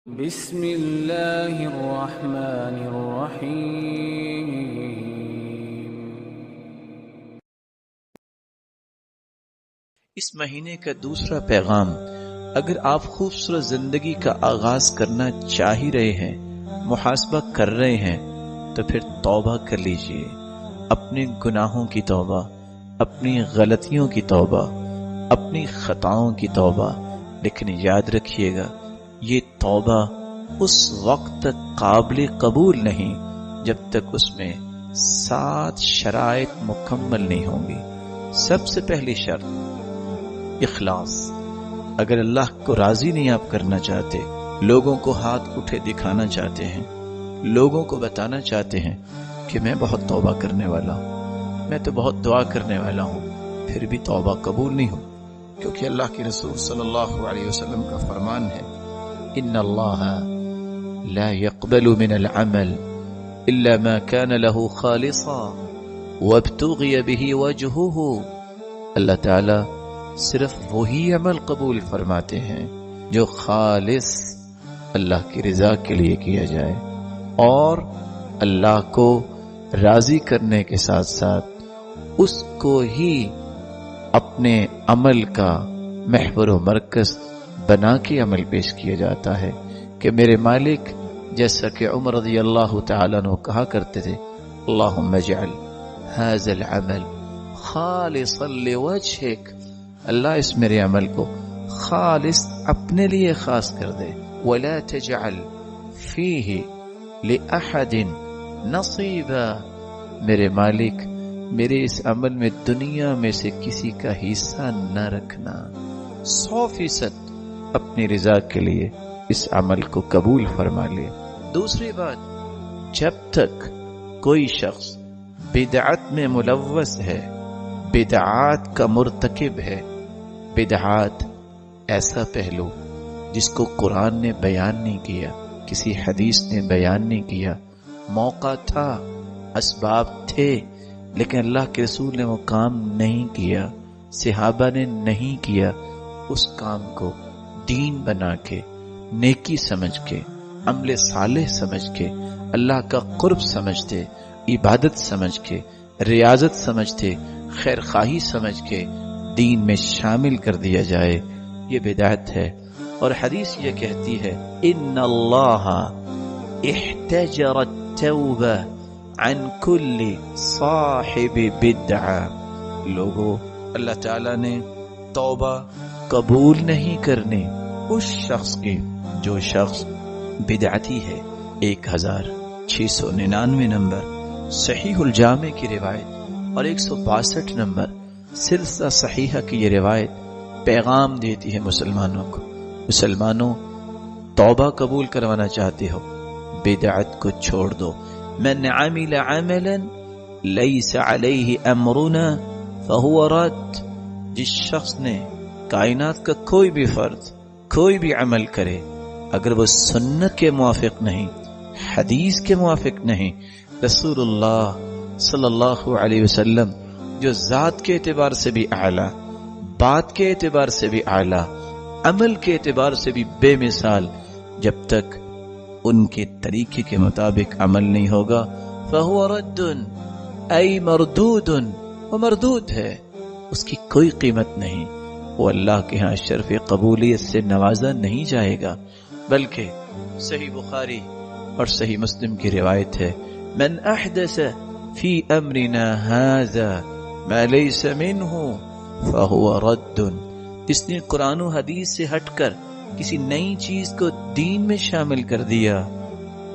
بسم اللہ الرحمن الرحیم۔ اس مہینے کا دوسرا پیغام، اگر آپ خوبصورت زندگی کا آغاز کرنا چاہ ہی رہے ہیں، محاسبہ کر رہے ہیں، تو پھر توبہ کر لیجئے، اپنے گناہوں کی توبہ، اپنی غلطیوں کی توبہ، اپنی خطاؤں کی توبہ۔ لیکن یاد رکھیے گا، یہ توبہ اس وقت تک قابل قبول نہیں جب تک اس میں 7 شرائط مکمل نہیں ہوں گی۔ سب سے پہلی شرط اخلاص۔ اگر اللہ کو راضی نہیں آپ کرنا چاہتے، لوگوں کو ہاتھ اٹھے دکھانا چاہتے ہیں، لوگوں کو بتانا چاہتے ہیں کہ میں بہت توبہ کرنے والا ہوں، میں تو بہت دعا کرنے والا ہوں، پھر بھی توبہ قبول نہیں ہو، کیونکہ اللہ کے رسول صلی اللہ علیہ وسلم کا فرمان ہے، ان اللہ لا يقبل من العمل الا ما كان له خالصا وابتغي به وجهه۔ اللہ تعالی صرف وہی عمل قبول فرماتے ہیں جو خالص اللہ کی رضا کے لیے کیا جائے، اور اللہ کو راضی کرنے کے ساتھ ساتھ اس کو ہی اپنے عمل کا محور و مرکز بنا کے عمل پیش کیا جاتا ہے کہ میرے مالک، جیسا کہ عمر رضی اللہ تعالیٰ عنہ کہا کرتے تھے، اللہم اجعل هذا العمل خالصا لوجہک، اللہ اس میرے عمل کو خالص اپنے لیے خاص کر دے، ولا تجعل فیہ لأحد نصیبا، میرے مالک میرے اس عمل میں دنیا میں سے کسی کا حصہ نہ رکھنا، 100% اپنی رضا کے لیے اس عمل کو قبول فرما لے۔ دوسری بات، جب تک کوئی شخص بدعت میں ملوث ہے، بدعات کا مرتکب ہے، بدعات ایسا پہلو جس کو قرآن نے بیان نہیں کیا، کسی حدیث نے بیان نہیں کیا، موقع تھا، اسباب تھے، لیکن اللہ کے رسول نے وہ کام نہیں کیا، صحابہ نے نہیں کیا، اس کام کو دین بنا کے، نیکی سمجھ کے، عمل صالح سمجھ کے، اللہ کا قرب سمجھتے، عبادت سمجھ کے، ریاضت سمجھتے، خیر خواہی سمجھ کے دین میں شامل کر دیا جائے، یہ بدعت ہے۔ اور حدیث یہ کہتی ہے، ان اللہ احتجر التوبہ عن کل صاحب بدعہ، لوگو اللہ تعالیٰ نے توبہ قبول نہیں کرنے اس شخص کی جو شخص بدعتی ہے۔ 1699 نمبر صحیح الجامع کی روایت اور 162 نمبر سلسلہ صحیحہ کی یہ روایت پیغام دیتی ہے مسلمانوں کو، مسلمانوں توبہ قبول کروانا چاہتے ہو، بدعت کو چھوڑ دو۔ من عمل عملا لیس علیہ امرنا فہو رد، جس شخص نے کائنات کا کوئی بھی فرد، کوئی بھی عمل کرے، اگر وہ سنت کے موافق نہیں، حدیث کے موافق نہیں، رسول اللہ صلی اللہ علیہ وسلم جو ذات کے اعتبار سے بھی اعلیٰ، بات کے اعتبار سے بھی اعلیٰ، عمل کے اعتبار سے بھی بے مثال، جب تک ان کے طریقے کے مطابق عمل نہیں ہوگا، فہو رد ای مردود، وہ مردود ہے، اس کی کوئی قیمت نہیں، وہ اللہ کے ہاں شرف قبولیت سے نوازا نہیں جائے گا۔ بلکہ صحیح بخاری اور صحیح مسلم کی روایت ہے، من احدث فی امرنا ھذا ما لیس منہ فہو رد، جس نے قرآن و حدیث سے ہٹ کر کسی نئی چیز کو دین میں شامل کر دیا،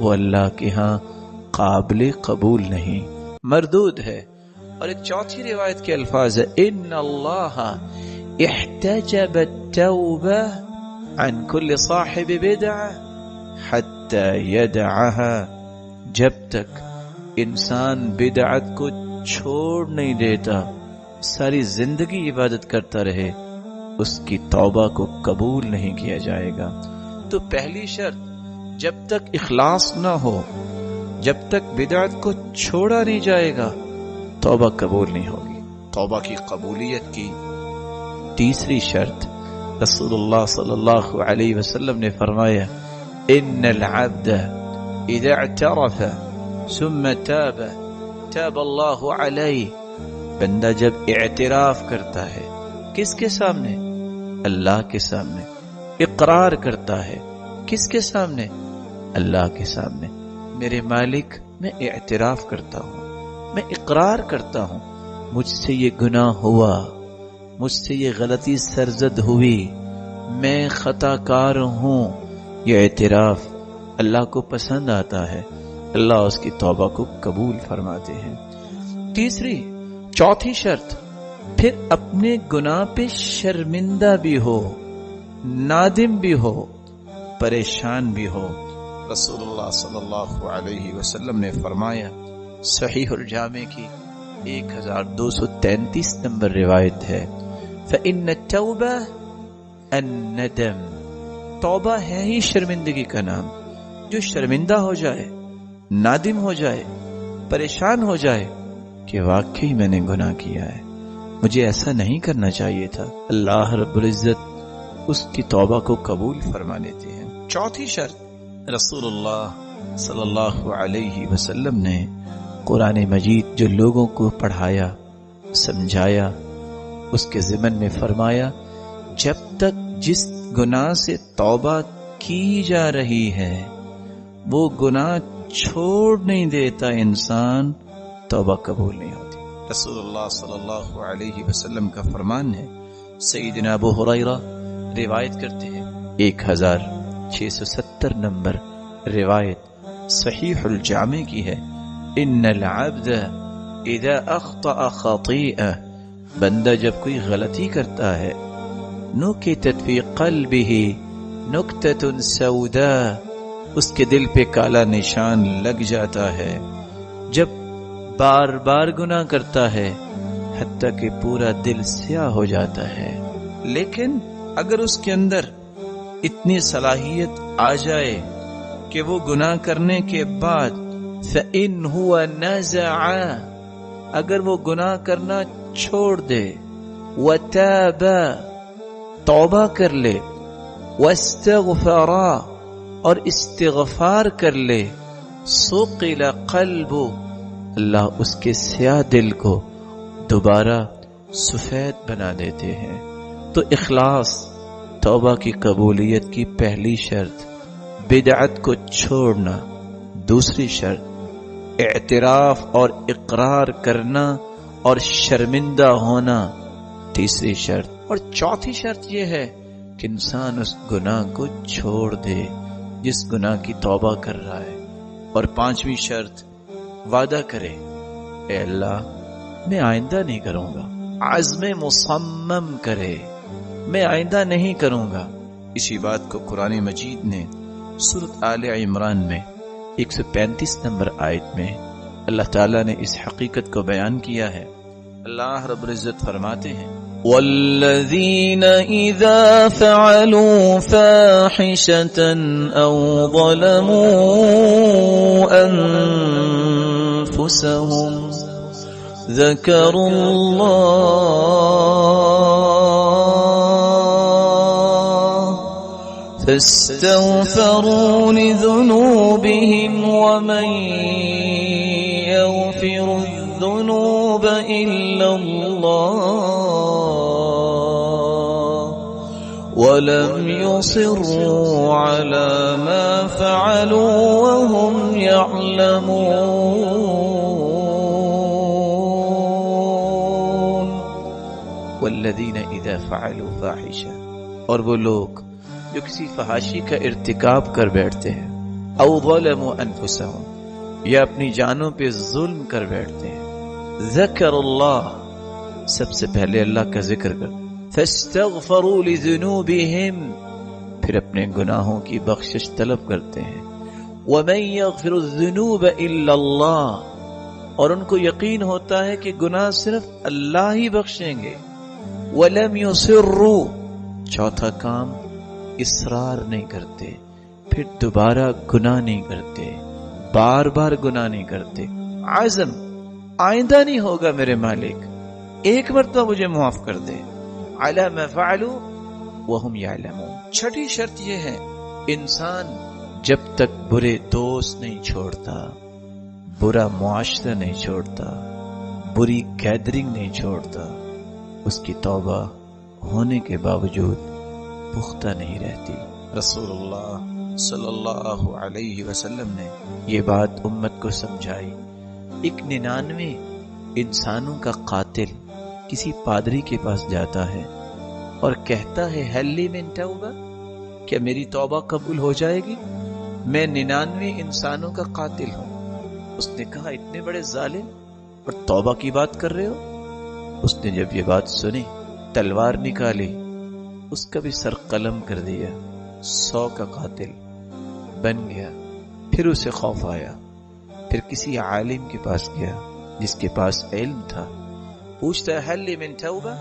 وہ اللہ کے ہاں قابل قبول نہیں، مردود ہے۔ اور ایک چوتھی روایت کے الفاظ ہے، ان اللہ احتجب التوبہ عن کل صاحب بدعہ حتی یدعها، جب تک انسان بدعت کو چھوڑ نہیں دیتا، ساری زندگی عبادت کرتا رہے، اس کی توبہ کو قبول نہیں کیا جائے گا۔ تو پہلی شرط، جب تک اخلاص نہ ہو، جب تک بدعت کو چھوڑا نہیں جائے گا، توبہ قبول نہیں ہوگی۔ توبہ کی قبولیت کی تیسری شرط، رسول اللہ صلی اللہ علیہ وسلم نے فرمایا، ان العبد اذا اعترف ثم تاب تاب اللہ علیہ. بندہ جب اعتراف کرتا ہے کس کے سامنے؟ اللہ کے سامنے. اقرار کرتا ہے کس کے سامنے؟ اللہ کے سامنے. میرے مالک میں اعتراف کرتا ہوں، میں اقرار کرتا ہوں مجھ سے یہ گناہ ہوا، مجھ سے یہ غلطی سرزد ہوئی، میں خطا کار ہوں. یہ اعتراف اللہ کو پسند آتا ہے، اللہ اس کی توبہ کو قبول فرماتے ہیں. چوتھی شرط، پھر اپنے گناہ پہ شرمندہ بھی ہو، نادم بھی ہو، پریشان بھی ہو. رسول اللہ صلی اللہ علیہ وسلم نے فرمایا، صحیح الجامع کی 1233 نمبر روایت ہے، فَإِنَّ التَّوْبَةَ النَّدَمُ. توبہ ہے ہی شرمندگی کا نام. جو شرمندہ ہو جائے، نادم ہو جائے، پریشان ہو جائے کہ واقعی میں نے گناہ کیا ہے، مجھے ایسا نہیں کرنا چاہیے تھا، اللہ رب العزت اس کی توبہ کو قبول فرما لیتے ہیں. چوتھی شرط، رسول اللہ صلی اللہ علیہ وسلم نے قرآن مجید جو لوگوں کو پڑھایا، سمجھایا، اس کے ضمن میں فرمایا جب تک جس گناہ سے توبہ کی جا رہی ہے وہ گناہ چھوڑ نہیں دیتا انسان، توبہ قبول نہیں ہوتی. رسول اللہ صلی اللہ علیہ وسلم کا فرمان ہے. سیدنا ابو ہریرہ روایت کرتے ہیں، 1670 نمبر روایت صحیح الجامع کی ہے، ان العبد اذا اخطأ خطیئہ. بندہ جب کوئی غلطی کرتا ہے، نکتت فی قلبہ نکتۃ سوداء، اس کے دل پہ کالا نشان لگ جاتا ہے. جب بار بار گناہ کرتا ہے حتیٰ کہ پورا دل سیاہ ہو جاتا ہے. لیکن اگر اس کے اندر اتنی صلاحیت آ جائے کہ وہ گناہ کرنے کے بعد فَإِنْ هُوَ نَزَعَ، اگر وہ گناہ کرنا چھوڑ دے، وَتَابَ، توبہ کر لے، وَاسْتَغْفَرَ، اور استغفار کر لے، سُقِلَ قَلْبُ، اللہ اس کے سیاہ دل کو دوبارہ سفید بنا دیتے ہیں. تو اخلاص توبہ کی قبولیت کی پہلی شرط، بدعت کو چھوڑنا. دوسری شرط اعتراف اور اقرار کرنا اور شرمندہ ہونا. تیسری شرط اور چوتھی شرط یہ ہے کہ انسان اس گناہ کو چھوڑ دے جس گناہ کی توبہ کر رہا ہے. اور پانچویں شرط وعدہ کرے، اے اللہ میں آئندہ نہیں کروں گا. عزم مصمم کرے، میں آئندہ نہیں کروں گا. اسی بات کو قرآن مجید نے سورۃ آل عمران میں 135 نمبر آیت میں اللہ تعالیٰ نے اس حقیقت کو بیان کیا ہے. اللہ رب العزت فرماتے ہیں، وَالَّذِينَ إِذَا فَعَلُوا فَاحِشَةً أَوْ ظَلَمُوا أَنفُسَهُمْ ذَكَرُوا اللَّهَ فَاسْتَغْفَرُوا لِذُنُوبِهِمْ وَمَنْ يَغْفِرُ الذُّنُوبَ إِلَّا اللَّهُ وَلَمْ يُصِرُّوا عَلَى مَا فَعَلُوا وَهُمْ يَعْلَمُونَ. وَالَّذِينَ إِذَا فَعَلُوا فَاحِشَةً، اور وہ لوگ جو کسی فحاشی کا ارتکاب کر بیٹھتے ہیں، او ظلموا انفسهم، یا اپنی جانوں پہ ظلم کر بیٹھتے ہیں، ذکر اللہ، سب سے پہلے اللہ کا ذکر کر، فاستغفروا لذنوبهم، پھر اپنے گناہوں کی بخشش طلب کرتے ہیں، ومن يغفر الذنوب الا اللہ، اور ان کو یقین ہوتا ہے کہ گناہ صرف اللہ ہی بخشیں گے، ولم يصروا، چوتھا کام اصرار نہیں کرتے، پھر دوبارہ گناہ نہیں کرتے، بار بار گناہ نہیں کرتے. عزم، آئندہ نہیں ہوگا میرے مالک، ایک مرتبہ مجھے معاف کر دے. علی ما فعلوا وهم يعلمون. چھٹی شرط یہ ہے انسان جب تک برے دوست نہیں چھوڑتا، برا معاشرہ نہیں چھوڑتا، بری گیدرنگ نہیں چھوڑتا، اس کی توبہ ہونے کے باوجود پختہ نہیں رہتی۔ رسول اللہ صلی اللہ علیہ وسلم نے یہ بات امت کو سمجھائی۔ ایک 99 انسانوں کا قاتل کسی پادری کے پاس جاتا ہے اور کہتا ہے ہلی من توبہ، کیا میری توبہ قبول ہو جائے گی؟ میں 99 انسانوں کا قاتل ہوں۔ اس نے کہا اتنے بڑے ظالم اور توبہ کی بات کر رہے ہو؟ اس نے جب یہ بات سنی تلوار نکالی، اس کا بھی سر قلم کر دیا، 100 کا قاتل بن گیا۔ پھر اسے خوف آیا، پھر کسی عالم کے پاس گیا جس کے پاس علم تھا، پوچھتا ہے ہل من توبہ،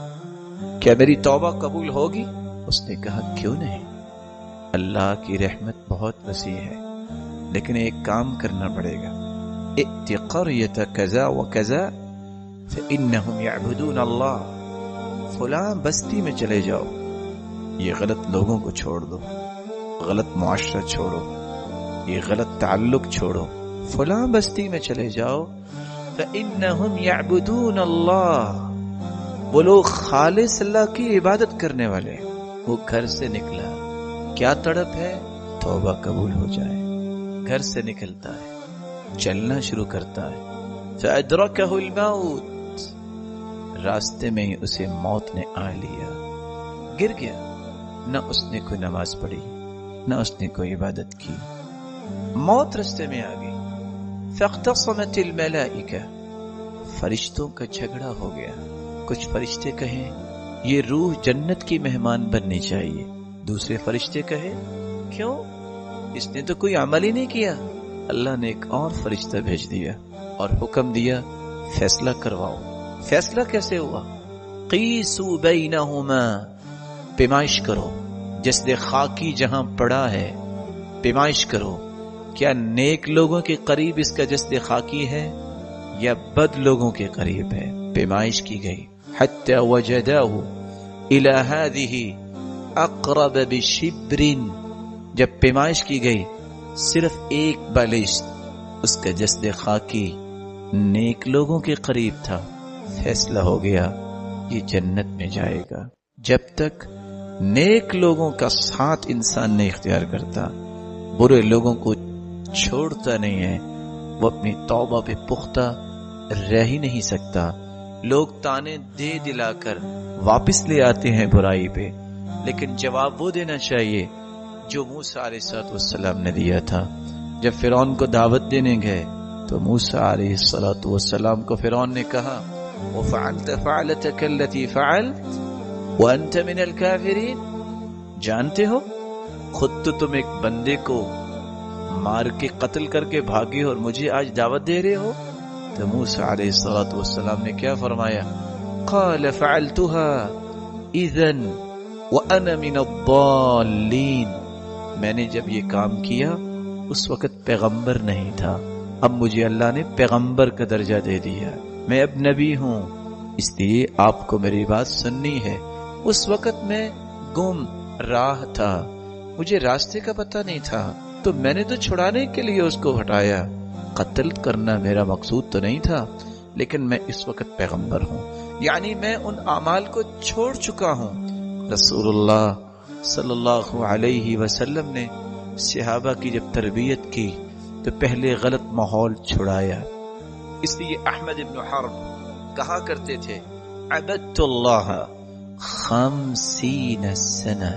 کیا میری توبہ قبول ہوگی؟ اس نے کہا کیوں نہیں، اللہ کی رحمت بہت وسیع ہے، لیکن ایک کام کرنا پڑے گا، ائت قریۃ کذا وکذا فإنہم یعبدون اللہ، فلاں بستی میں چلے جاؤ، یہ غلط لوگوں کو چھوڑ دو، غلط معاشرہ چھوڑو، یہ غلط تعلق چھوڑو، فلاں بستی میں چلے جاؤ، فإنہم یعبدون اللہ، وہ لوگ خالص اللہ کی عبادت کرنے والے۔ وہ گھر سے نکلا، کیا تڑپ ہے؟ توبہ قبول ہو جائے۔ گھر سے نکلتا ہے، چلنا شروع کرتا ہے، فأدرکہ الموت، راستے میں ہی اسے موت نے آ لیا، گر گیا۔ نہ اس نے کوئی نماز پڑھی، نہ اس نے کوئی عبادت کی، موت راستے میں آ گئی۔ فاختصمت الملائکہ، فرشتوں کا جھگڑا ہو گیا۔ کچھ فرشتے کہیں یہ روح جنت کی مہمان بننی چاہیے، دوسرے فرشتے کہے کیوں، اس نے تو کوئی عمل ہی نہیں کیا۔ اللہ نے ایک اور فرشتہ بھیج دیا اور حکم دیا فیصلہ کرواؤ۔ فیصلہ کیسے ہوا؟ قیسوا بینہما، پیمائش کرو، جسد خاکی جہاں پڑا ہے پیمائش کرو، کیا نیک لوگوں کے قریب اس کا جسد خاکی ہے یا بد لوگوں کے قریب ہے؟ پیمائش کی گئی، حتی وجداہ الی ہذہ اقرب بشبر، جب پیمائش کی گئی صرف ایک بالشت اس کا جسد خاکی نیک لوگوں کے قریب تھا، فیصلہ ہو گیا یہ جنت میں جائے گا۔ جب تک نیک لوگوں کا ساتھ انسان نہیں اختیار کرتا، برے لوگوں کو چھوڑتا نہیں ہے، وہ اپنی توبہ پہ پختہ رہ ہی نہیں سکتا۔ لوگ تانے دے دلا کر واپس لے آتے ہیں برائی پہ، لیکن جواب وہ دینا چاہیے جو موسیٰ علیہ السلام نے دیا تھا۔ جب فرعون کو دعوت دینے گئے تو موسیٰ علیہ السلام کو فرعون نے کہا وَفَعَلْتَ فَعْلَتَكَ الَّتِي فَعَلْتَ وَأَنْتَ مِنَ الْكَافِرِينَ، جانتے ہو خود تو تم ایک بندے کو مار کے قتل کر کے بھاگے اور مجھے آج دعوت دے رہے ہو؟ تو موسیٰ علیہ السلام نے کیا فرمایا؟ قال فعلتها اذن وانا من الضالین، میں نے جب یہ کام کیا اس وقت پیغمبر نہیں تھا، اب مجھے اللہ نے پیغمبر کا درجہ دے دیا، میں اب نبی ہوں، اس لیے آپ کو میری بات سننی ہے۔ اس وقت میں گم راہ تھا، مجھے راستے کا پتہ نہیں تھا، تو میں نے تو چھڑانے کے لیے اس کو ہٹایا، قتل کرنا میرا مقصود تو نہیں تھا، لیکن میں اس وقت پیغمبر ہوں، یعنی میں ان اعمال کو چھوڑ چکا ہوں۔ رسول اللہ صلی اللہ علیہ وسلم نے صحابہ کی جب تربیت کی تو پہلے غلط ماحول چھڑایا، اس لیے احمد بن حرب کہا کرتے تھے عبدت اللہ 50 سنہ،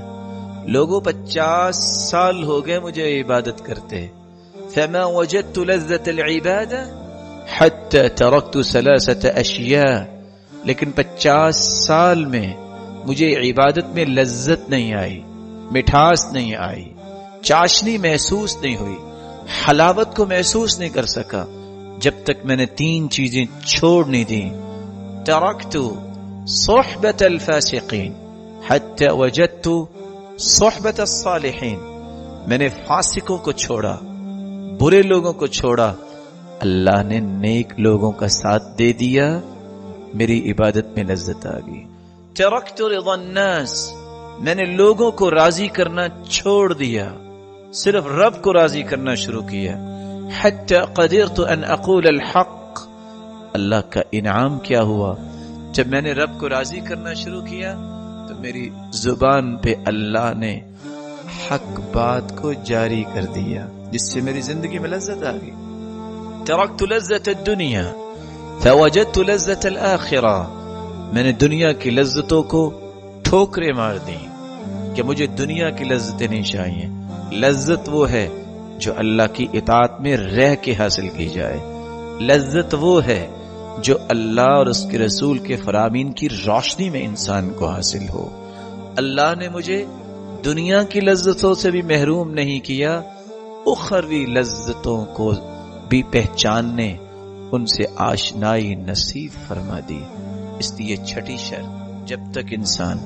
لوگوں 50 سال ہو گئے مجھے عبادت کرتے، فما وجدت لذت العبادہ حتی ترکت 3 اشیاء، لیکن 50 سال میں مجھے عبادت میں لذت نہیں آئی، مٹھاس نہیں آئی، چاشنی محسوس نہیں ہوئی، حلاوت کو محسوس نہیں کر سکا جب تک میں نے 3 چیزیں چھوڑ نہیں دی۔ ترکت صحبت الفاسقین حتی وجدت صحبت الصالحین، میں نے فاسقوں کو چھوڑا، برے لوگوں کو چھوڑا، اللہ نے نیک لوگوں کا ساتھ دے دیا، میری عبادت میں لذت آ گئی۔ ترکت رضا الناس، میں نے لوگوں کو راضی کرنا چھوڑ دیا، صرف رب کو راضی کرنا شروع کیا. حتی قدرت ان اقول الحق. اللہ کا انعام کیا ہوا؟ جب میں نے رب کو راضی کرنا شروع کیا تو میری زبان پہ اللہ نے حق بات کو جاری کر دیا، جس سے میری زندگی میں لذت آ گئی. ترکت لذت الدنیا فوجدت لذت الآخرہ. میں نے دنیا کی لذتوں کو ٹھوکریں مار دی کہ مجھے دنیا کی لذتیں نہیں چاہیے. لذت وہ ہے جو اللہ کی اطاعت میں رہ کے حاصل کی جائے. لذت وہ ہے جو اللہ اور اس کے رسول کے فرامین کی روشنی میں انسان کو حاصل ہو. اللہ نے مجھے دنیا کی لذتوں سے بھی محروم نہیں کیا، اخروی لذتوں کو بھی پہچاننے، ان سے آشنائی نصیب فرما دی. اس لیے چھٹی شرط، جب تک انسان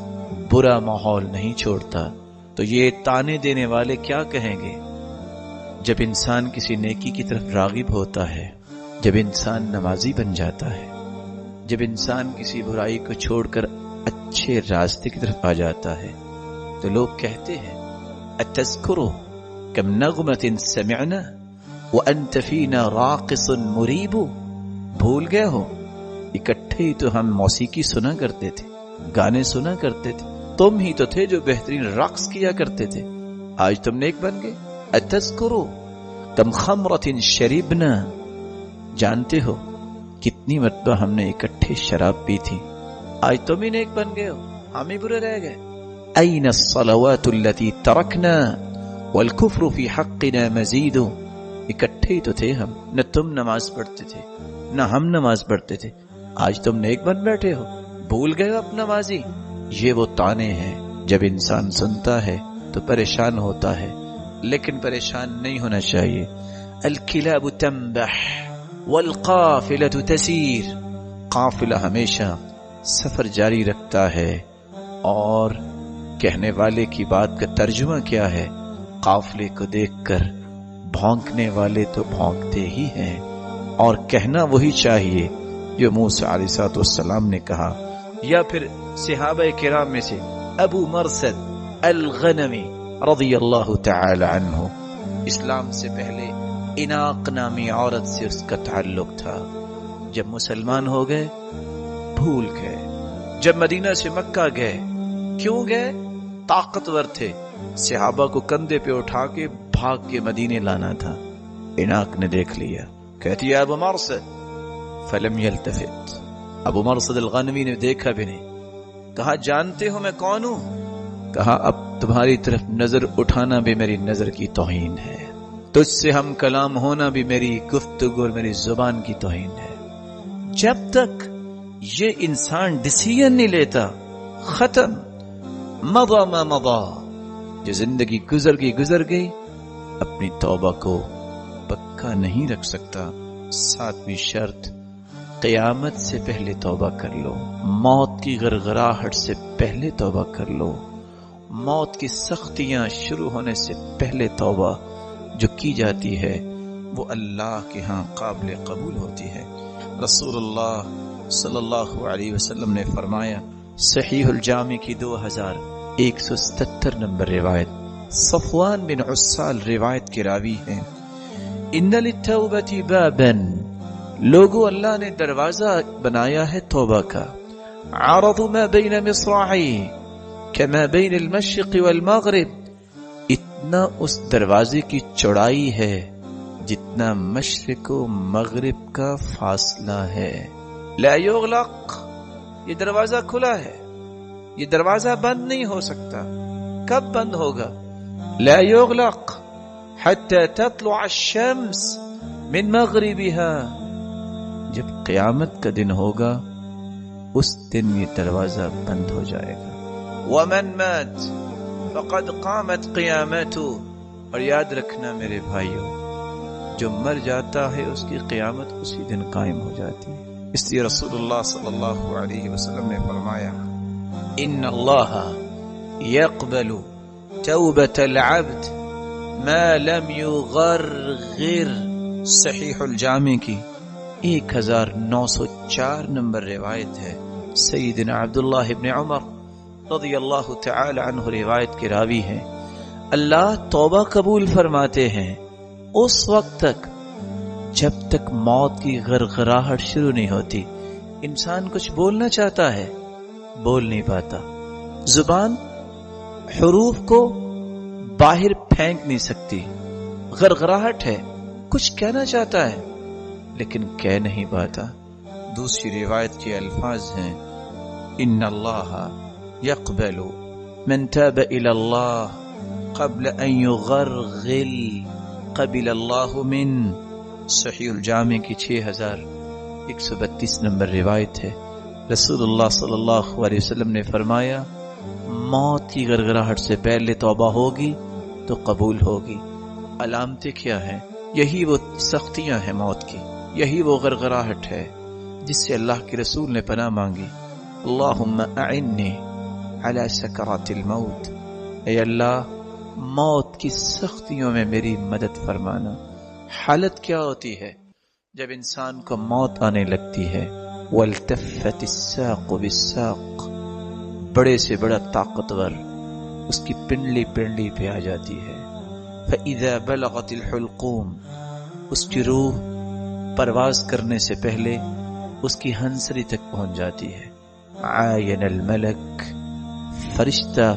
برا ماحول نہیں چھوڑتا تو یہ تانے دینے والے کیا کہیں گے. جب انسان کسی نیکی کی طرف راغب ہوتا ہے، جب انسان نمازی بن جاتا ہے، جب انسان کسی برائی کو چھوڑ کر اچھے راستے کی طرف آ جاتا ہے، تو لوگ کہتے ہیں اتذکرو کم نغمت سمعنا وانت فینا راقص مریب. بھول گئے ہو اکٹھے ہی تو ہم موسیقی سنا کرتے تھے، گانے سنا کرتے تھے، تم ہی تو تھے جو بہترین رقص کیا کرتے تھے، آج تم نیک بن گئے. اتذکرو کم خمرۃ شربنا. جانتے ہو کتنی مرتبہ ہم نے اکٹھے شراب پی تھی، آج تم ہی نیک بن گئے ہو، ہم ہی برے رہ گئے. این الصلوات التي ترکنا والکفر فی حقنا مزید. اکٹھے ہی تو تھے ہم، نہ تم نماز پڑھتے تھے نہ ہم نماز پڑھتے تھے، آج تم نیک بن بیٹھے ہو، بھول گئے ہو اپنا ماضی. یہ وہ تانے ہیں جب انسان سنتا ہے تو پریشان ہوتا ہے، لیکن پریشان نہیں ہونا چاہیے. الکلاب تنبح والقافلة تسیر. قافلہ ہمیشہ سفر جاری رکھتا ہے. اور کہنے والے کی بات کا ترجمہ کیا ہے؟ قافلے کو دیکھ کر بھونکنے والے تو بھونکتے ہی ہیں، اور کہنا وہی چاہیے جو موسیٰ علیہ السلام نے کہا. یا پھر صحابہ کرام میں سے ابو مرثد الغنمی رضی اللہ تعالی عنہ، اسلام سے پہلے اناق نامی عورت سے اس کا تعلق تھا. جب مسلمان ہو گئے بھول گئے. جب مدینہ سے مکہ گئے، کیوں گئے؟ طاقتور تھے، صحابہ کو کندھے پہ اٹھا کے بھاگ کے مدینے لانا تھا. اناق نے دیکھ لیا، کہتی ہے ابو مرثد، فلم یلتفت. ابو مرثد الغنوی نے دیکھا بھی نہیں. کہا جانتے ہو میں کون ہوں؟ کہا اب تمہاری طرف نظر اٹھانا بھی میری نظر کی توہین ہے، تجھ سے ہم کلام ہونا بھی میری گفتگو اور میری زبان کی توہین ہے. جب تک یہ انسان ڈیسیژن نہیں لیتا، ختم. مضى ما مضى. جو زندگی گزر گئی، اپنی توبہ کو پکا نہیں رکھ سکتا. 7ویں شرط، قیامت سے پہلے توبہ کر لو. موت کی غرغراہٹ سے پہلے توبہ کر لو. موت کی سختیاں شروع ہونے سے پہلے توبہ جو کی جاتی ہے وہ اللہ کے ہاں قابل قبول ہوتی ہے. رسول اللہ صلی اللہ علیہ وسلم نے فرمایا، صحیح الجامع کی 2177 نمبر روایت، صفوان بن عسال روایت کے راوی ہیں، ان للتوبة بابا. لوگو اللہ نے دروازہ بنایا ہے توبہ کا. عرض ما بین مصراعی کما بین المشرق والمغرب. اتنا اس دروازے کی چوڑائی ہے جتنا مشرق و مغرب کا فاصلہ ہے. لا یغلق. یہ دروازہ کھلا ہے، یہ دروازہ بند نہیں ہو سکتا. کب بند ہوگا؟ لا یغلق حتى تطلع الشمس من مغربها. جب قیامت کا دن ہوگا اس دن یہ دروازہ بند ہو جائے گا. ومن مات فقد قامت قیامته. اور یاد رکھنا میرے بھائیوں، جو مر جاتا ہے اس کی قیامت اسی دن قائم ہو جاتی ہے. اس لیے رسول اللہ صلی اللہ علیہ وسلم نے فرمایا، ان اللہ يقبل توبة العبد ما لم يغرغر. صحیح الجامع کی 1904 نمبر روایت ہے. سیدنا عبداللہ ابن عمر رضی اللہ تعالی عنہ روایت کے راوی ہیں. اللہ توبہ قبول فرماتے ہیں اس وقت تک جب تک موت کی غرغراہٹ شروع نہیں ہوتی. انسان کچھ بولنا چاہتا ہے، بول نہیں پاتا، زبان حروف کو باہر پھینک نہیں سکتی، غرغراہٹ ہے، کچھ کہنا چاہتا ہے لیکن کہہ نہیں پاتا. دوسری روایت کے الفاظ ہیں ان اللہ یقبل من تاب الی اللہ قبل ان یغرغل قبل اللہ من. صحیح الجامع کی 6132 نمبر روایت ہے. رسول اللہ صلی اللہ علیہ وسلم نے فرمایا موت کی غرغراہٹ سے پہلے توبہ ہوگی تو قبول ہوگی. علامتیں کیا ہیں؟ یہی وہ سختیاں ہیں موت کی، یہی وہ غرغراہٹ ہے جس سے اللہ کے رسول نے پناہ مانگی. اللہم اعنی علی سکرات الموت، اے اللہ موت کی سختیوں میں میری مدد فرمانا. حالت کیا ہوتی ہے جب انسان کو موت آنے لگتی ہے؟ والتفت الساق بالساق، بڑے سے بڑا طاقتور اس کی پنڈلی پہ آ جاتی ہے. فإذا بلغت الحلقوم، اس کی روح پرواز کرنے سے پہلے اس کی ہنسری تک پہنچ جاتی ہے. عاین الملک، فرشتہ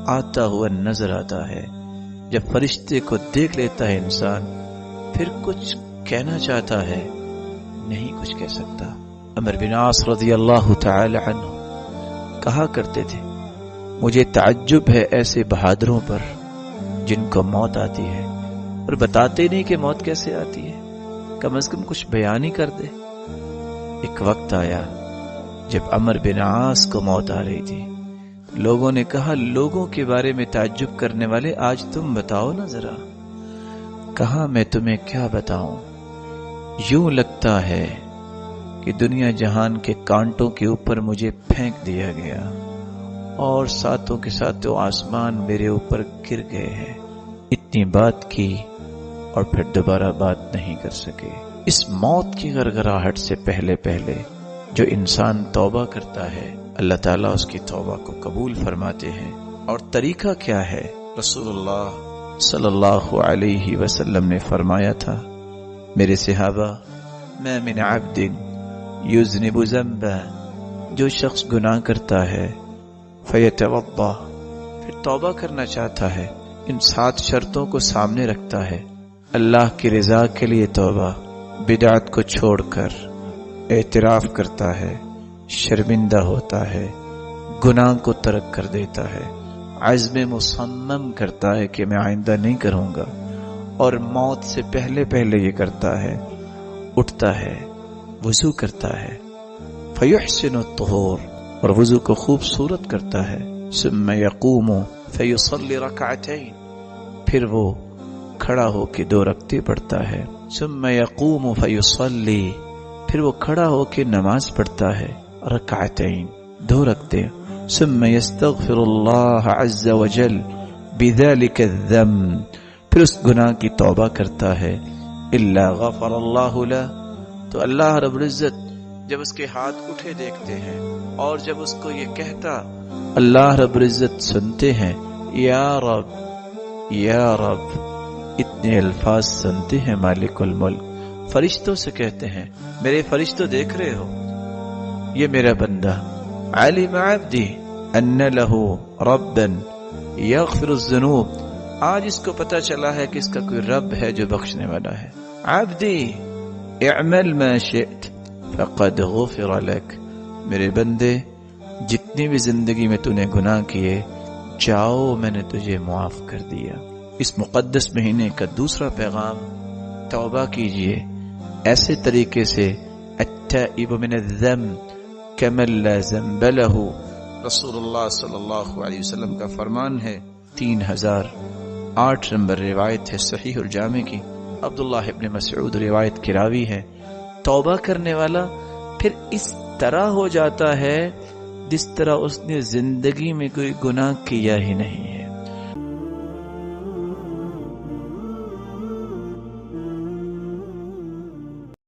آتا ہوا نظر آتا ہے. جب فرشتے کو دیکھ لیتا ہے انسان پھر کچھ کہنا چاہتا ہے، نہیں کچھ کہہ سکتا. عمرو بن عاص رضی اللہ تعالی عنہ کہا کرتے تھے مجھے تعجب ہے ایسے بہادروں پر جن کو موت آتی ہے اور بتاتے نہیں کہ موت کیسے آتی ہے، کم از کم کچھ بیان ہی کر دے. ایک وقت آیا جب عمرو بن عاص کو موت آ رہی تھی. لوگوں نے کہا لوگوں کے بارے میں تعجب کرنے والے آج تم بتاؤ نا ذرا. کہا میں تمہیں کیا بتاؤں، یوں لگتا ہے کہ دنیا جہان کے کانٹوں کے اوپر مجھے پھینک دیا گیا اور ساتوں کے ساتھ تو آسمان میرے اوپر گر گئے ہیں. اتنی بات کی اور پھر دوبارہ بات نہیں کر سکے. اس موت کی غرغراہٹ سے پہلے جو انسان توبہ کرتا ہے اللہ تعالیٰ اس کی توبہ کو قبول فرماتے ہیں. اور طریقہ کیا ہے؟ رسول اللہ صلی اللہ علیہ وسلم نے فرمایا تھا میرے صحابہ ما من عبد یذنب ذنبا، جو شخص گناہ کرتا ہے فیتوضا، پھر توبہ کرنا چاہتا ہے، ان 7 شرطوں کو سامنے رکھتا ہے. اللہ کی رضا کے لیے توبہ، بدعت کو چھوڑ کر اعتراف کرتا ہے، شرمندہ ہوتا ہے، گناہ کو ترک کر دیتا ہے، عزم مصمم کرتا ہے کہ میں آئندہ نہیں کروں گا، اور موت سے پہلے یہ کرتا ہے، اٹھتا ہے، وضو کرتا ہے، فیحسن الطہور، اور وضو کو خوبصورت کرتا ہے، ثم یقوم فیصلی رکعتین، پھر وہ کھڑا ہو کے 2 رکعتیں پڑھتا ہے، ثم یقوم فیصلی، پھر وہ کھڑا ہو کے نماز پڑھتا ہے، رکعتین 2 رکعتیں، ثم یستغفر اللہ عز وجل بذلک الذنب، پھر اس گناہ کی توبہ کرتا ہے، الا غفر اللہ لہ، تو اللہ رب العزت جب اس کے ہاتھ اٹھے دیکھتے ہیں اور جب اس کو یہ کہتا اللہ رب العزت سنتے ہیں یا رب یا رب، اتنے الفاظ سنتے ہیں مالک الملک. فرشتوں سے کہتے ہیں میرے فرشتوں دیکھ رہے ہو یہ میرا بندہ علم عبدی ان لہ ربا یغفر الذنوب، آج اس کو پتا چلا ہے کہ اس کا کوئی رب ہے جو بخشنے والا ہے. عبدی اعمل ما شئت فقد غفر لک، میرے بندے جتنی بھی زندگی میں تو نے گناہ کیے جاؤ میں نے تجھے معاف کر دیا. اس مقدس مہینے کا دوسرا پیغام توبہ کیجئے ایسے طریقے سے، التائب من الذنب کمن لا ذنب له. رسول اللہ صلی اللہ علیہ وسلم کا فرمان ہے، 3008 نمبر روایت ہے صحیح الجامع کی، عبداللہ ابن مسعود روایت کی راوی ہے، توبہ کرنے والا پھر اس طرح ہو جاتا ہے جس طرح اس نے زندگی میں کوئی گناہ کیا ہی نہیں ہے.